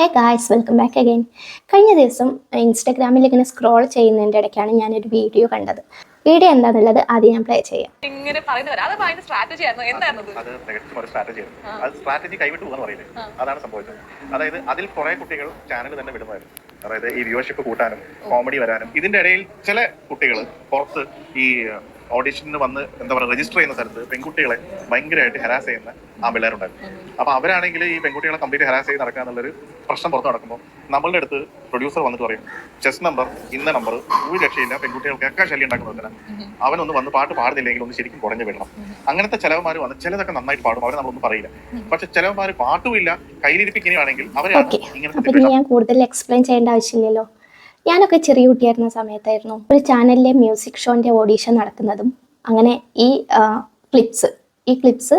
Hey guys, welcome back again. കഴിഞ്ഞ ദിവസം ഇൻസ്റ്റാഗ്രാമിൽ ഇങ്ങനെ സ്ക്രോൾ ചെയ്യുന്നതിൻ്റെ ഇടയ്ക്കാണ് ഞാനൊരു വീഡിയോ കണ്ടത്. വീഡിയോ എന്താണെന്നുള്ളത് ആദ്യം ഞാൻ പ്ലേ ചെയ്യാം. സ്ട്രാറ്റജി കൈവിട്ടു എന്ന് പറയില്ലേ, അതാണ് സംഭവിച്ചത്. അതായത് അതിൽ കുറെ കുട്ടികൾ ചാനൽ തന്നെ വിടുമായിരുന്നു. അതായത് ഈ വ്യൂവർഷിപ്പ് കൂട്ടാനും കോമഡി വരാനും. ഇതിന്റെ ഇടയിൽ ചില കുട്ടികൾ പുറത്ത് ഈ ഓഡിഷന് വന്ന് എന്താ പറയുക രജിസ്റ്റർ ചെയ്യുന്ന സ്ഥലത്ത് പെൺകുട്ടികളെ ഭയങ്കരമായിട്ട് ഹരാസ് ചെയ്യുന്ന ആ പിള്ളേരുണ്ടായിരുന്നു. അപ്പൊ അവരാണെങ്കിൽ ഈ പെൺകുട്ടികളെ കംപ്ലീറ്റ് ഹരാസ് ചെയ്ത് നടക്കുക എന്നുള്ളൊരു പ്രശ്നം പുറത്ത് നടക്കുമ്പോൾ നമ്മളുടെ അടുത്ത് പ്രൊഡ്യൂസർ വന്നിട്ട് പറയും, ചെസ് നമ്പർ ഇന്ന നമ്പർ ഒരു രക്ഷയില്ല, പെൺകുട്ടികൾക്കൊക്കെ ശല്യം ഉണ്ടാക്കുന്നതിന് അവനൊന്ന് വന്ന് പാട്ട് പാടുന്നില്ലെങ്കിൽ ഒന്ന് ശരിക്കും കുറഞ്ഞു വിടണം. അങ്ങനത്തെ ചിലവന്മാർ വന്ന് ചിലതൊക്കെ നന്നായിട്ട് പാടും, അവരെ നമ്മളൊന്നും പറയില്ല. പക്ഷെ ചിലവന്മാർ പാട്ടുമില്ല കയ്യിലിരിപ്പിക്കുകയാണെങ്കിൽ അവരെ ഇങ്ങനെ ഞാൻ കൂടുതൽ എക്സ്പ്ലെയിൻ ചെയ്യേണ്ട ആവശ്യമില്ലല്ലോ. ഞാനൊക്കെ ചെറിയ കുട്ടിയായിരുന്ന സമയത്തായിരുന്നു ഒരു ചാനലിലെ മ്യൂസിക് ഷോൻ്റെ ഓഡീഷൻ നടക്കുന്നതും അങ്ങനെ ഈ ക്ലിപ്സ്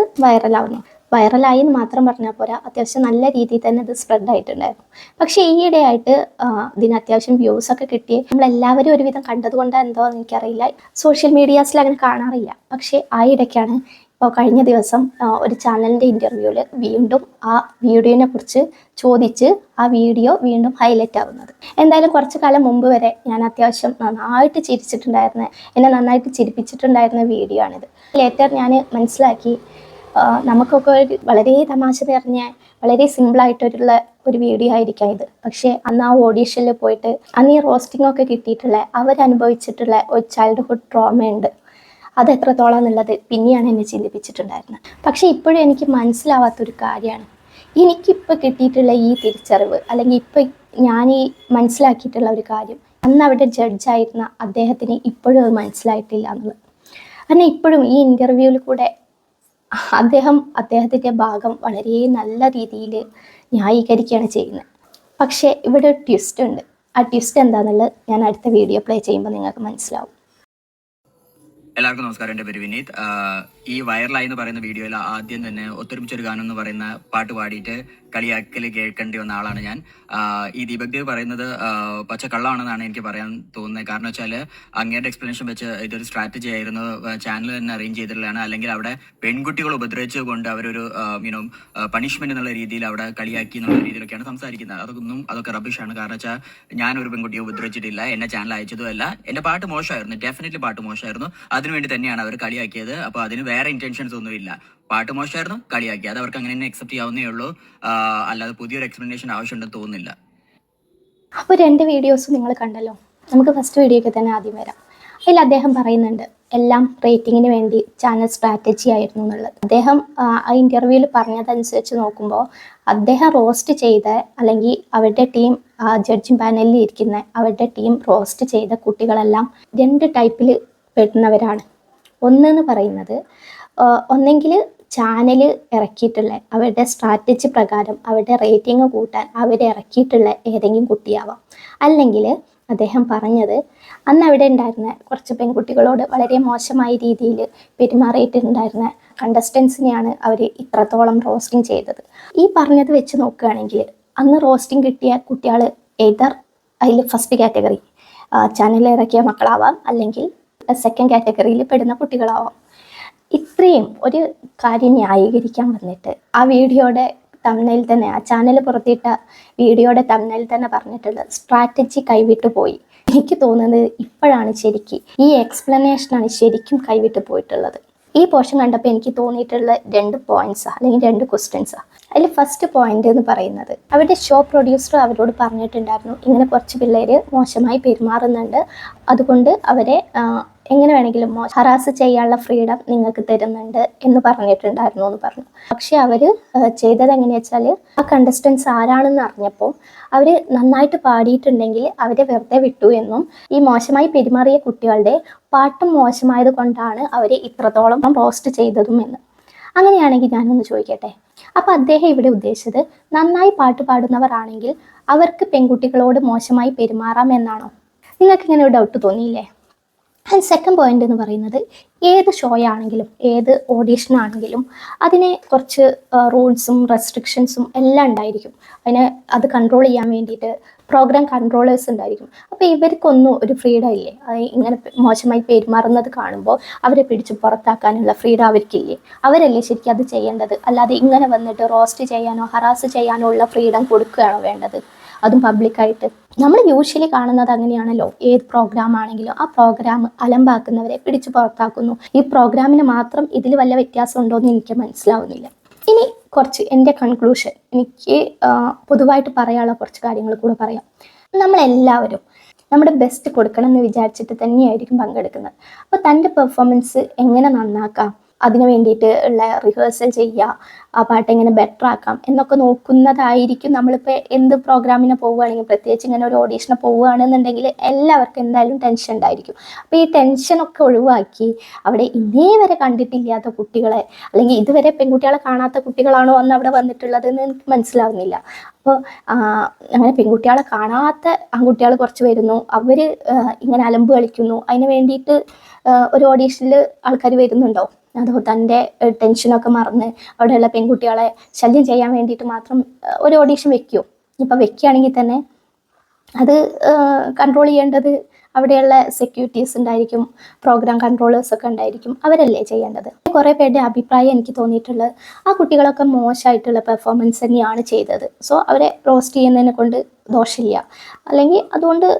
വൈറലായി എന്ന് മാത്രം പറഞ്ഞാൽ പോരാ, അത്യാവശ്യം നല്ല രീതിയിൽ തന്നെ ഇത് സ്പ്രെഡ് ആയിട്ടുണ്ടായിരുന്നു. പക്ഷേ ഈയിടെയായിട്ട് ഇതിന് അത്യാവശ്യം വ്യൂസ് ഒക്കെ കിട്ടി നമ്മളെല്ലാവരും ഒരുവിധം കണ്ടതുകൊണ്ട് എന്തോ എനിക്കറിയില്ല, സോഷ്യൽ മീഡിയാസിൽ അങ്ങനെ കാണാറില്ല. പക്ഷേ ആ ഇടയ്ക്കാണ് ഇപ്പോൾ കഴിഞ്ഞ ദിവസം ഒരു ചാനലിൻ്റെ ഇൻ്റർവ്യൂവിൽ വീണ്ടും ആ വീഡിയോനെ കുറിച്ച് ചോദിച്ച് ആ വീഡിയോ വീണ്ടും ഹൈലൈറ്റ് ആവുന്നത്. എന്തായാലും കുറച്ച് കാലം മുമ്പ് വരെ ഞാൻ അത്യാവശ്യം എന്നെ നന്നായിട്ട് ചിരിപ്പിച്ചിട്ടുണ്ടായിരുന്ന വീഡിയോ ആണിത്. ലേറ്റർ ഞാൻ മനസ്സിലാക്കി നമുക്കൊക്കെ ഒരു വളരെ തമാശ നിറഞ്ഞ വളരെ സിമ്പിളായിട്ടുള്ള ഒരു വീഡിയോ ആയിരിക്കാം ഇത്. പക്ഷേ അന്ന് ആ ഓഡീഷനിൽ പോയിട്ട് അന്ന് ഈ റോസ്റ്റിംഗ് ഒക്കെ കിട്ടിയിട്ടുള്ള അവരനുഭവിച്ചിട്ടുള്ള ഒരു ചൈൽഡ്ഹുഡ് ട്രോമയുണ്ട്. അത് എത്രത്തോളം എന്നുള്ളത് പിന്നെയാണ് എന്നെ ചിന്തിപ്പിച്ചിട്ടുണ്ടായിരുന്നത്. പക്ഷേ ഇപ്പോഴും എനിക്ക് മനസ്സിലാവാത്തൊരു കാര്യമാണ്, എനിക്കിപ്പോൾ കിട്ടിയിട്ടുള്ള ഈ തിരിച്ചറിവ്, അല്ലെങ്കിൽ ഇപ്പം ഞാൻ ഈ മനസ്സിലാക്കിയിട്ടുള്ള ഒരു കാര്യം, അന്ന് അവിടെ ജഡ്ജായിരുന്ന അദ്ദേഹത്തിന് ഇപ്പോഴും അത് മനസ്സിലായിട്ടില്ല എന്നുള്ളത്. കാരണം ഇപ്പോഴും ഈ ഇൻ്റർവ്യൂവിൽ കൂടെ അദ്ദേഹത്തിൻ്റെ ഭാഗം വളരെ നല്ല രീതിയിൽ ന്യായീകരിക്കുകയാണ് ചെയ്യുന്നത്. പക്ഷേ ഇവിടെ ഒരു ട്വിസ്റ്റ് ഉണ്ട്. ആ ട്വിസ്റ്റ് എന്താണെന്നുള്ളത് ഞാൻ അടുത്ത വീഡിയോ പ്ലേ ചെയ്യുമ്പോൾ നിങ്ങൾക്ക് മനസ്സിലാവും. എല്ലാവർക്കും നമസ്കാരം. എൻ്റെ പേര് വിനീത്. ഈ വൈറലായി എന്ന് പറയുന്ന വീഡിയോയിൽ ആദ്യം തന്നെ ഒത്തൊരുമിച്ചൊരു ഗാനം എന്ന് പറയുന്ന പാട്ട് പാടിയിട്ട് കളിയാക്കൽ കേൾക്കേണ്ടി വന്ന ആളാണ് ഞാൻ. ഈ ദീപക് ദേവ് പറയുന്നത് പച്ചക്കള്ളാണെന്നാണ് എനിക്ക് പറയാൻ തോന്നുന്നത്. കാരണം വെച്ചാൽ അങ്ങേരുടെ എക്സ്പ്ലനേഷൻ വെച്ച് ഇതൊരു സ്ട്രാറ്റജി ആയിരുന്നു, ചാനൽ തന്നെ അറേഞ്ച് ചെയ്തിട്ടുള്ളതാണ്. അല്ലെങ്കിൽ അവിടെ പെൺകുട്ടികൾ ഉപദ്രവിച്ചത് കൊണ്ട് അവരൊരു പണിഷ്മെന്റ് എന്നുള്ള രീതിയിൽ അവിടെ കളിയാക്കി എന്നുള്ള രീതിയിലൊക്കെയാണ് സംസാരിക്കുന്നത്. അതൊക്കെ റബിഷാണ്. കാരണം വെച്ചാൽ ഞാനൊരു പെൺകുട്ടിയെ ഉപദ്രവിച്ചിട്ടില്ല, എന്നെ ചാനൽ അയച്ചതും അല്ല. എൻ്റെ പാട്ട് മോശമായിരുന്നു, ഡെഫിനറ്റ്ലി പാട്ട് മോശമായിരുന്നു. അതിനുവേണ്ടി തന്നെയാണ് അവർ കളിയാക്കിയത്. അപ്പോൾ അതിന് വേറെ ഇന്റൻഷൻസ് ഒന്നുമില്ല. പാട്ട് മോശമായിരുന്നു, കളിയാക്കി, അത് അവർക്ക് അങ്ങനെ തന്നെ അക്സെപ്റ്റ് ചെയ്യാവുന്നേ ഉള്ളൂ. അല്ലാതെ പുതിയൊരു എക്സ്പ്ലനേഷൻ ആവശ്യമുണ്ടെന്ന് തോന്നുന്നില്ല. അപ്പോൾ രണ്ട് വീഡിയോസ് നിങ്ങൾ കണ്ടല്ലോ. നമുക്ക് ഫസ്റ്റ് വീഡിയോയ്ക്ക് തന്നെ ആദ്യം വരാം. അതിൽ അദ്ദേഹം പറയുന്നുണ്ട് എല്ലാം റേറ്റിങ്ങിന് വേണ്ടി ചാനൽ സ്ട്രാറ്റജി ആയിരുന്നു എന്നുള്ളത്. അദ്ദേഹം ആ ഇൻ്റർവ്യൂവിൽ പറഞ്ഞതനുസരിച്ച് നോക്കുമ്പോൾ അദ്ദേഹം റോസ്റ്റ് ചെയ്ത, അല്ലെങ്കിൽ അവരുടെ ടീം ജഡ്ജിങ് പാനലിൽ ഇരിക്കുന്ന അവരുടെ ടീം റോസ്റ്റ് ചെയ്ത കുട്ടികളെല്ലാം രണ്ട് ടൈപ്പിൽ പെടുന്നവരാണ്. ഒന്നെന്ന് പറയുന്നത് ഒന്നെങ്കിൽ ചാനൽ ഇറക്കിയിട്ടുള്ള അവരുടെ സ്ട്രാറ്റജി പ്രകാരം അവരുടെ റേറ്റിംഗ് കൂട്ടാൻ അവരെ ഇറക്കിയിട്ടുള്ള ഏതെങ്കിലും കുട്ടിയാവാം. അല്ലെങ്കിൽ അദ്ദേഹം പറഞ്ഞത് അന്ന് അവിടെ ഉണ്ടായിരുന്ന കുറച്ച് പെൺകുട്ടികളോട് വളരെ മോശമായ രീതിയിൽ പെരുമാറിയിട്ടുണ്ടായിരുന്ന കണ്ടസ്റ്റൻസിനെയാണ് അവർ ഇത്രത്തോളം റോസ്റ്റിംഗ് ചെയ്തത്. ഈ പറഞ്ഞത് വെച്ച് നോക്കുകയാണെങ്കിൽ അന്ന് റോസ്റ്റിംഗ് കിട്ടിയ കുട്ടികൾ അതിൽ ഫസ്റ്റ് കാറ്റഗറി ചാനൽ ഇറക്കിയ മക്കളാവാം, അല്ലെങ്കിൽ സെക്കൻഡ് കാറ്റഗറിയിൽ പെടുന്ന കുട്ടികളാവാം. ഇത്രയും ഒരു കാര്യം ന്യായീകരിക്കാൻ വന്നിട്ട് ആ വീഡിയോയുടെ തമ്മിൽ തന്നെ, ആ ചാനൽ പുറത്തിട്ട വീഡിയോയുടെ തമ്മിൽ തന്നെ പറഞ്ഞിട്ടുള്ളത് സ്ട്രാറ്റജി കൈവിട്ടു പോയി. എനിക്ക് തോന്നുന്നത് ഇപ്പോഴാണ് ശരിക്കും ഈ എക്സ്പ്ലനേഷനാണ് ശരിക്കും കൈവിട്ടു പോയിട്ടുള്ളത്. ഈ പോർഷൻ കണ്ടപ്പോൾ എനിക്ക് തോന്നിയിട്ടുള്ള രണ്ട് പോയിന്റ്സാണ്, അല്ലെങ്കിൽ രണ്ട് ക്വസ്റ്റ്യൻസാണ്. അതിൽ ഫസ്റ്റ് പോയിന്റ് എന്ന് പറയുന്നത് അവരുടെ ഷോ പ്രൊഡ്യൂസർ അവരോട് പറഞ്ഞിട്ടുണ്ടായിരുന്നു ഇങ്ങനെ കുറച്ച് പിള്ളേർ മോശമായി പെരുമാറുന്നുണ്ട്, അതുകൊണ്ട് അവരെ എങ്ങനെ വേണമെങ്കിലും ഹറാസ് ചെയ്യാനുള്ള ഫ്രീഡം നിങ്ങൾക്ക് തരുന്നുണ്ട് എന്ന് പറഞ്ഞിട്ടുണ്ടായിരുന്നു എന്ന് പറഞ്ഞു. പക്ഷെ അവർ ചെയ്തത് എങ്ങനെയാ വെച്ചാൽ ആ കണ്ടസ്റ്റൻസ് ആരാണെന്ന് അറിഞ്ഞപ്പോൾ അവർ നന്നായിട്ട് പാടിയിട്ടുണ്ടെങ്കിൽ അവരെ വെറുതെ വിട്ടു എന്നും ഈ മോശമായി പെരുമാറിയ കുട്ടികളുടെ പാട്ടും മോശമായത് കൊണ്ടാണ് അവരെ ഇത്രത്തോളം റോസ്റ്റ് ചെയ്തതും എന്ന്. അങ്ങനെയാണെങ്കിൽ ഞാനൊന്ന് ചോദിക്കട്ടെ, അപ്പോൾ അദ്ദേഹം ഇവിടെ ഉദ്ദേശിച്ചത് നന്നായി പാട്ട് പാടുന്നവർ ആണെങ്കിൽ അവർക്ക് പെൺകുട്ടികളോട് മോശമായി പെരുമാറാം എന്നാണോ? നിങ്ങൾക്ക് ഇങ്ങനെ ഒരു ഡൗട്ട് തോന്നിയില്ലേ? ആൻഡ് സെക്കൻഡ് പോയിന്റ് എന്ന് പറയുന്നത് ഏത് ഷോ ആണെങ്കിലും ഏത് ഓഡീഷൻ ആണെങ്കിലും അതിനെ കുറച്ച് റൂൾസും റെസ്ട്രിക്ഷൻസും എല്ലാം ഉണ്ടായിരിക്കും. അത് കൺട്രോൾ ചെയ്യാൻ വേണ്ടിയിട്ട് പ്രോഗ്രാം കൺട്രോളേഴ്സ് ഉണ്ടായിരിക്കും. അപ്പോൾ ഇവർക്കൊന്നും ഒരു ഫ്രീഡം ഇല്ലേ? ഇങ്ങനെ മോശമായി പെരുമാറുന്നത് കാണുമ്പോൾ അവരെ പിടിച്ച് പുറത്താക്കാനുള്ള ഫ്രീഡം അവർക്കില്ലേ? അവരല്ലേ ശരിക്കും അത് ചെയ്യേണ്ടത്? അല്ലാതെ ഇങ്ങനെ വന്നിട്ട് റോസ്റ്റ് ചെയ്യാനോ ഹറാസ് ചെയ്യാനോ ഉള്ള ഫ്രീഡം കൊടുക്കുകയാണോ വേണ്ടത്? അതും പബ്ലിക്കായിട്ട്. നമ്മൾ യൂഷ്വലി കാണുന്നത് അങ്ങനെയാണല്ലോ. ഏത് പ്രോഗ്രാം ആണെങ്കിലും ആ പ്രോഗ്രാം അലമ്പാക്കുന്നവരെ പിടിച്ച് പുറത്താക്കുന്നു. ഈ പ്രോഗ്രാമിന് മാത്രം ഇതിൽ വല്ല വ്യത്യാസം ഉണ്ടോ എന്ന് എനിക്ക് മനസ്സിലാവുന്നില്ല. ഇനി കുറച്ച് എൻ്റെ കൺക്ലൂഷൻ, എനിക്ക് പൊതുവായിട്ട് പറയാനുള്ള കുറച്ച് കാര്യങ്ങൾ കൂടെ പറയാം. നമ്മളെല്ലാവരും നമ്മുടെ ബെസ്റ്റ് കൊടുക്കണം എന്ന് വിചാരിച്ചിട്ട് തന്നെയായിരിക്കും പങ്കെടുക്കുന്നത്. അപ്പോൾ തൻ്റെ പെർഫോമൻസ് എങ്ങനെ നന്നാക്കാം, അതിന് വേണ്ടിയിട്ട് ഉള്ള റിഹേഴ്സൽ ചെയ്യുക, ആ പാട്ട് എങ്ങനെ ബെറ്റർ ആക്കാം എന്നൊക്കെ നോക്കുന്നതായിരിക്കും. നമ്മളിപ്പോൾ എന്ത് പ്രോഗ്രാമിന് പോവുകയാണെങ്കിൽ, പ്രത്യേകിച്ച് ഇങ്ങനെ ഒരു ഓഡീഷന് പോവുകയാണെന്നുണ്ടെങ്കിൽ എല്ലാവർക്കും എന്തായാലും ടെൻഷൻ ഉണ്ടായിരിക്കും. അപ്പോൾ ഈ ടെൻഷനൊക്കെ ഒഴിവാക്കി അവിടെ ഇന്നേ വരെ കണ്ടിട്ടില്ലാത്ത കുട്ടികളെ, അല്ലെങ്കിൽ ഇതുവരെ പെൺകുട്ടികളെ കാണാത്ത കുട്ടികളാണോ അന്ന് അവിടെ വന്നിട്ടുള്ളത് എന്ന് എനിക്ക് മനസ്സിലാവുന്നില്ല. അപ്പോൾ അങ്ങനെ പെൺകുട്ടികളെ കാണാത്ത ആൺകുട്ടികൾ കുറച്ച് വരുന്നു, അവർ ഇങ്ങനെ അലമ്പ് കളിക്കുന്നു. അതിന് വേണ്ടിയിട്ട് ഒരു ഓഡീഷനിൽ ആൾക്കാർ വരുന്നുണ്ടോ? അതോ തൻ്റെ ടെൻഷനൊക്കെ മറന്ന് അവിടെയുള്ള പെൺകുട്ടികളെ ശല്യം ചെയ്യാൻ വേണ്ടിയിട്ട് മാത്രം ഒരു ഓഡീഷൻ വെക്കുമോ? ഇപ്പം വെക്കുകയാണെങ്കിൽ തന്നെ അത് കൺട്രോൾ ചെയ്യേണ്ടത് അവിടെയുള്ള സെക്യൂരിറ്റീസ് ഉണ്ടായിരിക്കും, പ്രോഗ്രാം കൺട്രോളേഴ്സൊക്കെ ഉണ്ടായിരിക്കും, അവരല്ലേ ചെയ്യേണ്ടത്. കുറേ പേരുടെ അഭിപ്രായം എനിക്ക് തോന്നിയിട്ടുള്ളത് ആ കുട്ടികളൊക്കെ മോശമായിട്ടുള്ള പെർഫോമൻസ് തന്നെയാണ് ചെയ്തത്. സോ അവരെ റോസ്റ്റ് ചെയ്യുന്നതിനെ കൊണ്ട് ദോഷമില്ല, അല്ലെങ്കിൽ അതുകൊണ്ട്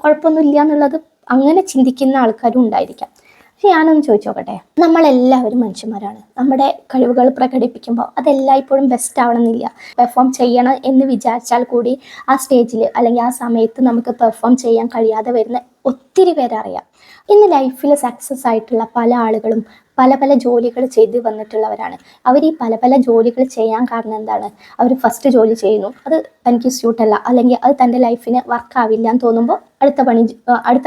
കുഴപ്പമൊന്നുമില്ല എന്നുള്ളത് അങ്ങനെ ചിന്തിക്കുന്ന ആൾക്കാരും ഉണ്ടായിരിക്കാം. പക്ഷെ ഞാനൊന്ന് ചോദിച്ചു നോക്കട്ടെ, നമ്മളെല്ലാവരും മനുഷ്യന്മാരാണ്. നമ്മുടെ കഴിവുകൾ പ്രകടിപ്പിക്കുമ്പോൾ അതെല്ലായ്പ്പോഴും ബെസ്റ്റ് ആവണമെന്നില്ല. പെർഫോം ചെയ്യണം എന്ന് വിചാരിച്ചാൽ കൂടി ആ സ്റ്റേജിൽ അല്ലെങ്കിൽ ആ സമയത്ത് നമുക്ക് പെർഫോം ചെയ്യാൻ കഴിയാതെ വരുന്ന ഒത്തിരി പേരറിയാം. ഇന്ന് ലൈഫിൽ സക്സസ് ആയിട്ടുള്ള പല ആളുകളും പല പല ജോലികൾ ചെയ്ത് വന്നിട്ടുള്ളവരാണ്. അവർ ഈ പല പല ജോലികൾ ചെയ്യാൻ കാരണം എന്താണ്? അവർ ഫസ്റ്റ് ജോലി ചെയ്യുന്നു, അത് തനിക്ക് സ്യൂട്ടല്ല, അല്ലെങ്കിൽ അത് തൻ്റെ ലൈഫിന് വർക്കാവില്ല എന്ന് തോന്നുമ്പോൾ അടുത്ത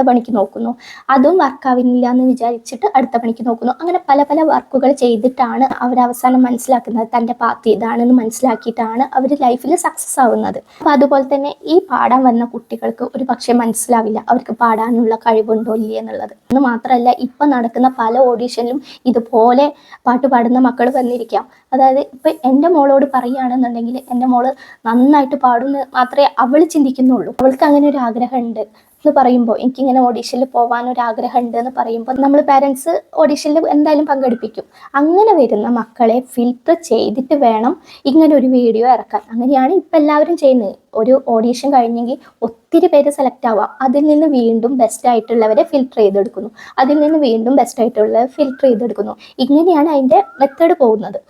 പണിക്ക് നോക്കുന്നു, അതും വർക്കാവില്ല എന്ന് വിചാരിച്ചിട്ട് അടുത്ത പണിക്ക് നോക്കുന്നു. അങ്ങനെ പല പല വർക്കുകൾ ചെയ്തിട്ടാണ് അവർ അവസാനം മനസ്സിലാക്കുന്നത് തൻ്റെ പാത്ത് ഇതാണെന്ന് മനസ്സിലാക്കിയിട്ടാണ് അവർ ലൈഫിൽ സക്സസ് ആവുന്നത്. അപ്പോൾ അതുപോലെ തന്നെ ഈ പാടാൻ വന്ന കുട്ടികൾക്ക് ഒരു പക്ഷേ മനസ്സിലാവില്ല അവർക്ക് പാടാനുള്ള കഴിവുണ്ടോ ഇല്ലേ എന്നുള്ളത്. എന്ന് മാത്രമല്ല, ഇപ്പം നടക്കുന്ന പല ഓഡീഷനിലും ഇതുപോലെ പാട്ട് പാടുന്ന മക്കൾ വന്നിരിക്കാം. അതായത് ഇപ്പം എൻ്റെ മോളോട് പറയുകയാണെന്നുണ്ടെങ്കിൽ എൻ്റെ മോള് നന്നായിട്ട് പാടുമെന്ന് മാത്രമേ അവൾ ചിന്തിക്കുന്നുള്ളൂ. അവൾക്ക് അങ്ങനെ ഒരു ആഗ്രഹമുണ്ട് എന്ന് പറയുമ്പോൾ, എനിക്കിങ്ങനെ ഓഡീഷനിൽ പോകാനൊരാഗ്രഹം ഉണ്ട് എന്ന് പറയുമ്പോൾ നമ്മൾ പാരൻസ് ഓഡീഷനിൽ എന്തായാലും പങ്കെടുപ്പിക്കും. അങ്ങനെ വരുന്ന മക്കളെ ഫിൽറ്റർ ചെയ്തിട്ട് വേണം ഇങ്ങനെ ഒരു വീഡിയോ ഇറക്കാൻ. അങ്ങനെയാണ് ഇപ്പം എല്ലാവരും ചെയ്യുന്നത്. ഒരു ഓഡീഷൻ കഴിഞ്ഞെങ്കിൽ ഒത്തിരി പേര് സെലക്ട് ആവാം, അതിൽ നിന്ന് വീണ്ടും ബെസ്റ്റ് ആയിട്ടുള്ളവരെ ഫിൽറ്റർ ചെയ്തെടുക്കുന്നു, അതിൽ നിന്ന് വീണ്ടും ബെസ്റ്റ് ആയിട്ടുള്ളവരെ ഫിൽറ്റർ ചെയ്തെടുക്കുന്നു. ഇങ്ങനെയാണ് അതിൻ്റെ മെത്തേഡ് പോകുന്നത്.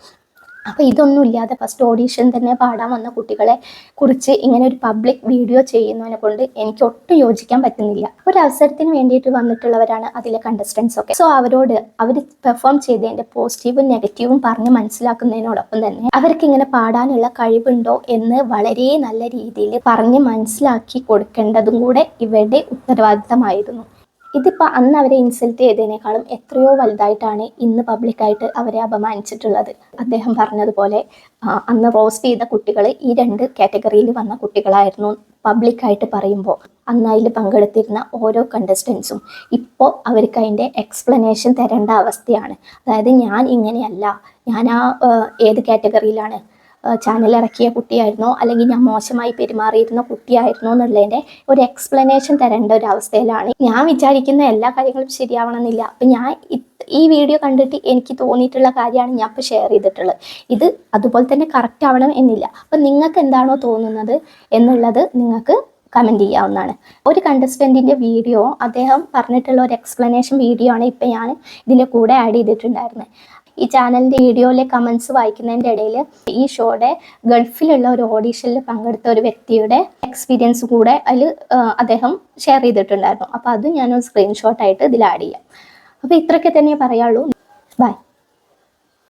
അപ്പോൾ ഇതൊന്നും ഇല്ലാതെ ഫസ്റ്റ് ഓഡീഷൻ തന്നെ പാടാൻ വന്ന കുട്ടികളെ കുറിച്ച് ഇങ്ങനെ ഒരു പബ്ലിക് വീഡിയോ ചെയ്യുന്നതിനെ കൊണ്ട് എനിക്ക് ഒട്ടും യോജിക്കാൻ പറ്റുന്നില്ല. ഒരു അവസരത്തിന് വേണ്ടിയിട്ട് വന്നിട്ടുള്ളവരാണ് അതിലെ കണ്ടസ്റ്റൻസ് ഒക്കെ. സോ അവരോട് അവർ പെർഫോം ചെയ്തതിൻ്റെ പോസിറ്റീവും നെഗറ്റീവും പറഞ്ഞ് മനസ്സിലാക്കുന്നതിനോടൊപ്പം തന്നെ അവർക്ക് ഇങ്ങനെ പാടാനുള്ള കഴിവുണ്ടോ എന്ന് വളരെ നല്ല രീതിയിൽ പറഞ്ഞ് മനസ്സിലാക്കി കൊടുക്കേണ്ടതും കൂടെ ഇവരുടെ ഉത്തരവാദിത്തമായിരുന്നു. ഇതിപ്പോൾ അന്ന് അവരെ ഇൻസൾട്ട് ചെയ്തതിനേക്കാളും എത്രയോ വലുതായിട്ടാണ് ഇന്ന് പബ്ലിക്കായിട്ട് അവരെ അപമാനിച്ചിട്ടുള്ളത്. അദ്ദേഹം പറഞ്ഞതുപോലെ അന്ന് റോസ്റ്റ് ചെയ്ത കുട്ടികൾ ഈ 2 കാറ്റഗറിയിൽ വന്ന കുട്ടികളായിരുന്നു. പബ്ലിക്കായിട്ട് പറയുമ്പോൾ അന്ന് അതിൽ പങ്കെടുത്തിരുന്ന ഓരോ കണ്ടസ്റ്റൻസും ഇപ്പോൾ അവർക്ക് അതിൻ്റെ എക്സ്പ്ലനേഷൻ തരേണ്ട അവസ്ഥയാണ്. അതായത് ഞാൻ ഇങ്ങനെയല്ല, ഞാൻ ഏത് കാറ്റഗറിയിലാണ്, ചാനൽ ഇറക്കിയ കുട്ടിയായിരുന്നോ അല്ലെങ്കിൽ ഞാൻ മോശമായി പെരുമാറിയിരുന്ന കുട്ടിയായിരുന്നോ എന്നുള്ളതിൻ്റെ ഒരു എക്സ്പ്ലനേഷൻ തരേണ്ട ഒരു അവസ്ഥയിലാണ്. ഞാൻ വിചാരിക്കുന്ന എല്ലാ കാര്യങ്ങളും ശരിയാവണമെന്നില്ല. അപ്പം ഞാൻ ഈ വീഡിയോ കണ്ടിട്ട് എനിക്ക് തോന്നിയിട്ടുള്ള കാര്യമാണ് ഞാൻ ഇപ്പോൾ ഷെയർ ചെയ്തിട്ടുള്ളത്. ഇത് അതുപോലെ തന്നെ കറക്റ്റ് ആവണം എന്നില്ല. അപ്പം നിങ്ങൾക്ക് എന്താണോ തോന്നുന്നത് എന്നുള്ളത് നിങ്ങൾക്ക് കമൻറ്റ് ചെയ്യാവുന്നതാണ്. ഒരു കണ്ടസ്റ്റൻറ്റിൻ്റെ വീഡിയോ അദ്ദേഹം പറഞ്ഞിട്ടുള്ള ഒരു എക്സ്പ്ലനേഷൻ വീഡിയോ ആണ് ഇപ്പം ഞാൻ ഇതിൻ്റെ കൂടെ ആഡ് ചെയ്തിട്ടുണ്ടായിരുന്നത്. ഈ ചാനലിൻ്റെ വീഡിയോയിലെ കമൻസ് വായിക്കുന്നതിൻ്റെ ഇടയിൽ ഈ ഷോയുടെ ഗൾഫിലുള്ള ഒരു ഓഡീഷനിൽ പങ്കെടുത്ത ഒരു വ്യക്തിയുടെ എക്സ്പീരിയൻസ് കൂടെ അതിൽ അദ്ദേഹം ഷെയർ ചെയ്തിട്ടുണ്ടായിരുന്നു. അപ്പോൾ അത് ഞാനൊരു സ്ക്രീൻഷോട്ടായിട്ട് ഇതിൽ ആഡ് ചെയ്യാം. അപ്പോൾ ഇത്രയൊക്കെ തന്നെ പറയാനുള്ളൂ. ബൈ.